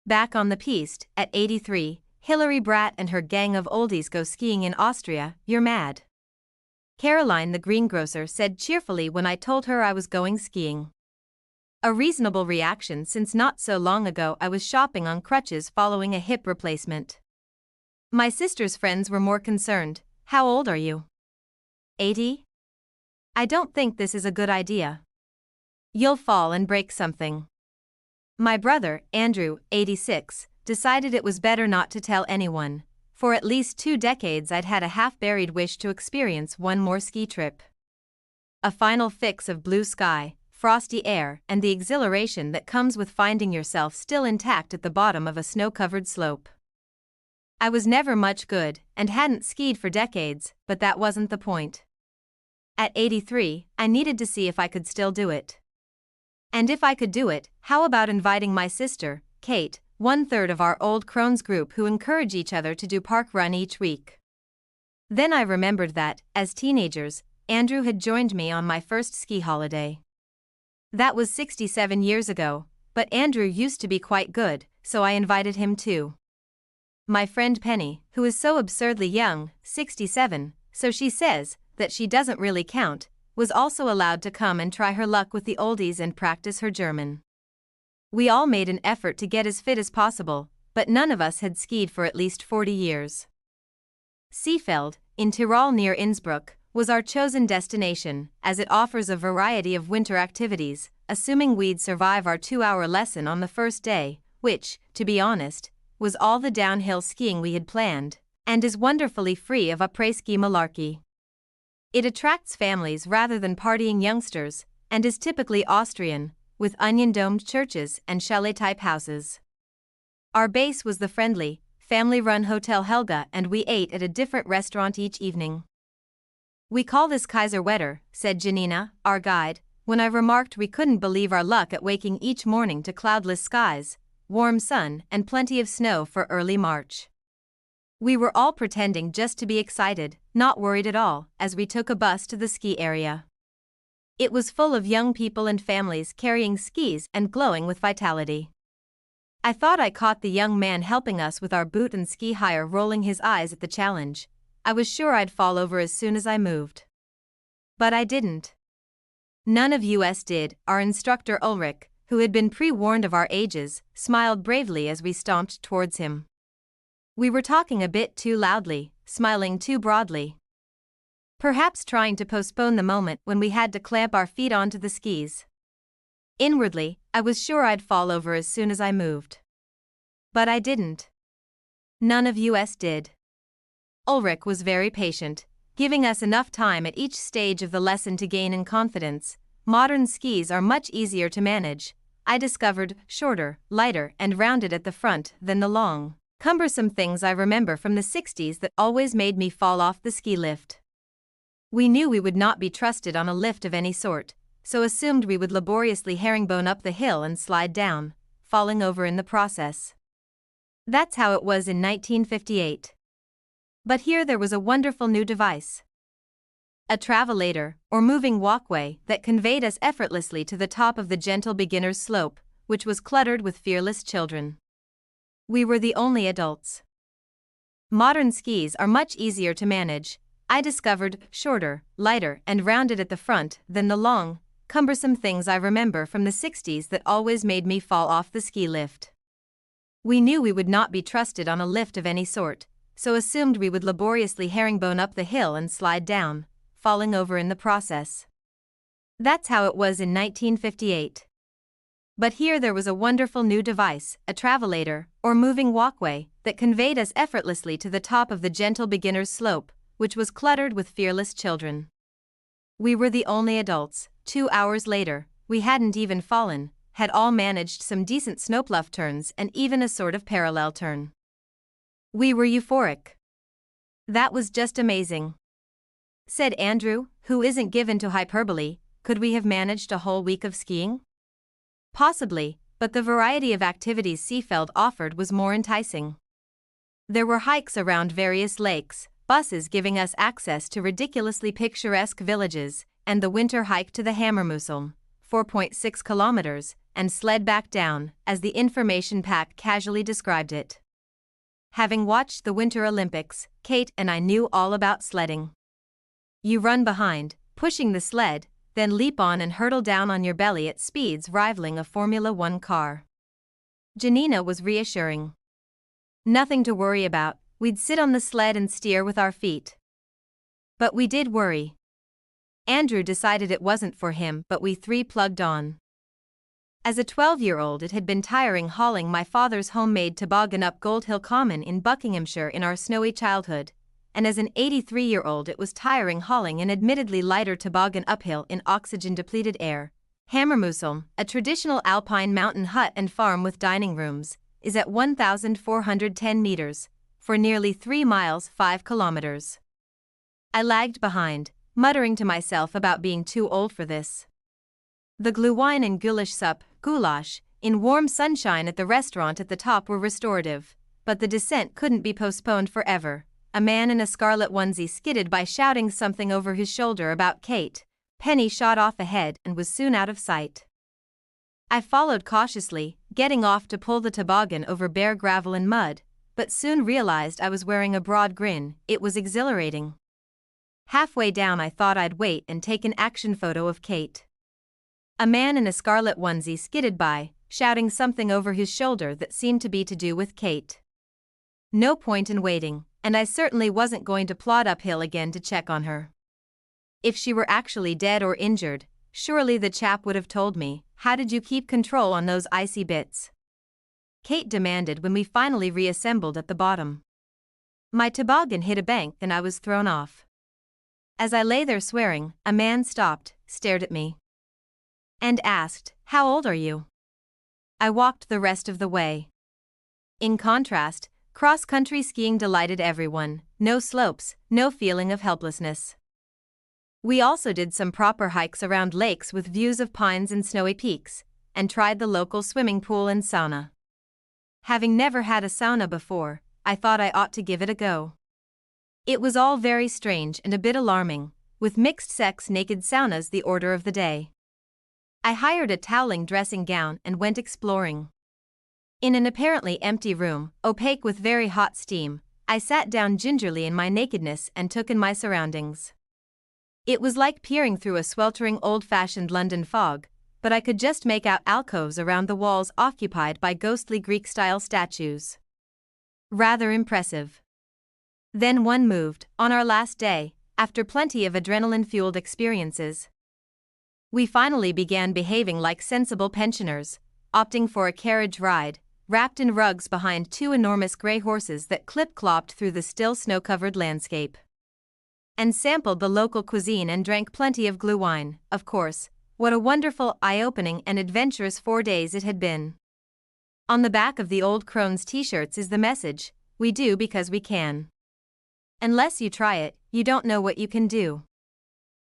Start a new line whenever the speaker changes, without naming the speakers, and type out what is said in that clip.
Back on the piste, at 83, Hilary Bradt and her gang of oldies go skiing in Austria. You're mad. Caroline the greengrocer said cheerfully when I told her I was going skiing. A reasonable reaction since not so long ago I was shopping on crutches following a hip replacement. My sister's friends were more concerned. How old are you? 80? I don't think this is a good idea. You'll fall and break something. My brother, Andrew, 86, decided it was better not to tell anyone. For at least 2 decades I'd had a half-buried wish to experience one more ski trip. A final fix of blue sky, frosty air, and the exhilaration that comes with finding yourself still intact at the bottom of a snow-covered slope. I was never much good, and hadn't skied for decades, but that wasn't the point. At 83, I needed to see if I could still do it. And if I could do it, how about inviting my sister, Kate, 1/3 of our old crones group who encourage each other to do park run each week. Then I remembered that, as teenagers, Andrew had joined me on my first ski holiday. That was 67 years ago, but Andrew used to be quite good, so I invited him too. My friend Penny, who is so absurdly young, 67, so she says that she doesn't really count, was also allowed to come and try her luck with the oldies and practice her German. We all made an effort to get as fit as possible, but none of us had skied for at least 40 years. Seefeld, in Tyrol near Innsbruck, was our chosen destination, as it offers a variety of winter activities, assuming we'd survive our 2-hour lesson on the first day, which, to be honest, was all the downhill skiing we had planned, and is wonderfully free of après-ski malarkey. It attracts families rather than partying youngsters, and is typically Austrian, with onion-domed churches and chalet-type houses. Our base was the friendly, family-run Hotel Helga, and we ate at a different restaurant each evening. We call this Kaiser Wetter, said Janina, our guide, when I remarked we couldn't believe our luck at waking each morning to cloudless skies, warm sun, and plenty of snow for early March. We were all pretending just to be excited, not worried at all, as we took a bus to the ski area. It was full of young people and families carrying skis and glowing with vitality. I thought I caught the young man helping us with our boot and ski hire rolling his eyes at the challenge. I was sure I'd fall over as soon as I moved. But I didn't. None of us did. Our instructor Ulrich, who had been pre-warned of our ages, smiled bravely as we stomped towards him. We were talking a bit too loudly, smiling too broadly. Perhaps trying to postpone the moment when we had to clamp our feet onto the skis. Inwardly, I was sure I'd fall over as soon as I moved. But I didn't. None of us did. Ulrich was very patient, giving us enough time at each stage of the lesson to gain in confidence. Modern skis are much easier to manage, I discovered, shorter, lighter, and rounded at the front than the long, cumbersome things I remember from the 60s that always made me fall off the ski lift. We knew we would not be trusted on a lift of any sort, so assumed we would laboriously herringbone up the hill and slide down, falling over in the process. That's how it was in 1958. But here there was a wonderful new device. A travelator, or moving walkway, that conveyed us effortlessly to the top of the gentle beginner's slope, which was cluttered with fearless children. We were the only adults. Modern skis are much easier to manage, I discovered, shorter, lighter, and rounded at the front than the long, cumbersome things I remember from the 60s that always made me fall off the ski lift. We knew we would not be trusted on a lift of any sort, so assumed we would laboriously herringbone up the hill and slide down, falling over in the process. That's how it was in 1958. But here there was a wonderful new device, a travelator, or moving walkway, that conveyed us effortlessly to the top of the gentle beginner's slope, which was cluttered with fearless children. We were the only adults. 2 hours later, we hadn't even fallen, had all managed some decent snowplough turns and even a sort of parallel turn. We were euphoric. That was just amazing, said Andrew, who isn't given to hyperbole. Could we have managed a whole week of skiing? Possibly, but the variety of activities Seefeld offered was more enticing. There were hikes around various lakes, buses giving us access to ridiculously picturesque villages, and the winter hike to the Hammermuseln, 4.6 kilometers, and sled back down, as the information pack casually described it. Having watched the Winter Olympics, Kate and I knew all about sledding. You run behind, pushing the sled, then leap on and hurtle down on your belly at speeds rivaling a Formula One car. Janina was reassuring. Nothing to worry about, we'd sit on the sled and steer with our feet. But we did worry. Andrew decided it wasn't for him, but we three plugged on. As a 12-year-old, it had been tiring hauling my father's homemade toboggan up Gold Hill Common in Buckinghamshire in our snowy childhood, and as an 83-year-old it was tiring hauling an admittedly lighter toboggan uphill in oxygen-depleted air. Hammermuselm, a traditional alpine mountain hut and farm with dining rooms, is at 1,410 meters, for nearly 3 miles 5 kilometers. I lagged behind, muttering to myself about being too old for this. The glühwein and goulash, in warm sunshine at the restaurant at the top were restorative, but the descent couldn't be postponed forever. A man in a scarlet onesie skidded by shouting something over his shoulder about Kate. Penny shot off ahead and was soon out of sight. I followed cautiously, getting off to pull the toboggan over bare gravel and mud, but soon realized I was wearing a broad grin. It was exhilarating. Halfway down I thought I'd wait and take an action photo of Kate. A man in a scarlet onesie skidded by, shouting something over his shoulder that seemed to be to do with Kate. No point in waiting, and I certainly wasn't going to plod uphill again to check on her. If she were actually dead or injured, surely the chap would have told me. How did you keep control on those icy bits? Kate demanded when we finally reassembled at the bottom. My toboggan hit a bank and I was thrown off. As I lay there swearing, a man stopped, stared at me, and asked, "How old are you?" I walked the rest of the way. In contrast, cross-country skiing delighted everyone. No slopes, no feeling of helplessness. We also did some proper hikes around lakes with views of pines and snowy peaks, and tried the local swimming pool and sauna. Having never had a sauna before, I thought I ought to give it a go. It was all very strange and a bit alarming, with mixed-sex naked saunas the order of the day. I hired a toweling dressing gown and went exploring. In an apparently empty room, opaque with very hot steam, I sat down gingerly in my nakedness and took in my surroundings. It was like peering through a sweltering old-fashioned London fog, but I could just make out alcoves around the walls occupied by ghostly Greek-style statues. Rather impressive. Then one moved, on our last day, after plenty of adrenaline-fueled experiences. We finally began behaving like sensible pensioners, opting for a carriage ride, wrapped in rugs behind 2 enormous grey horses that clip-clopped through the still snow-covered landscape. And sampled the local cuisine and drank plenty of glühwein. Of course, what a wonderful, eye-opening and adventurous 4 days it had been. On the back of the old crone's t-shirts is the message, "We do because we can. Unless you try it, you don't know what you can do."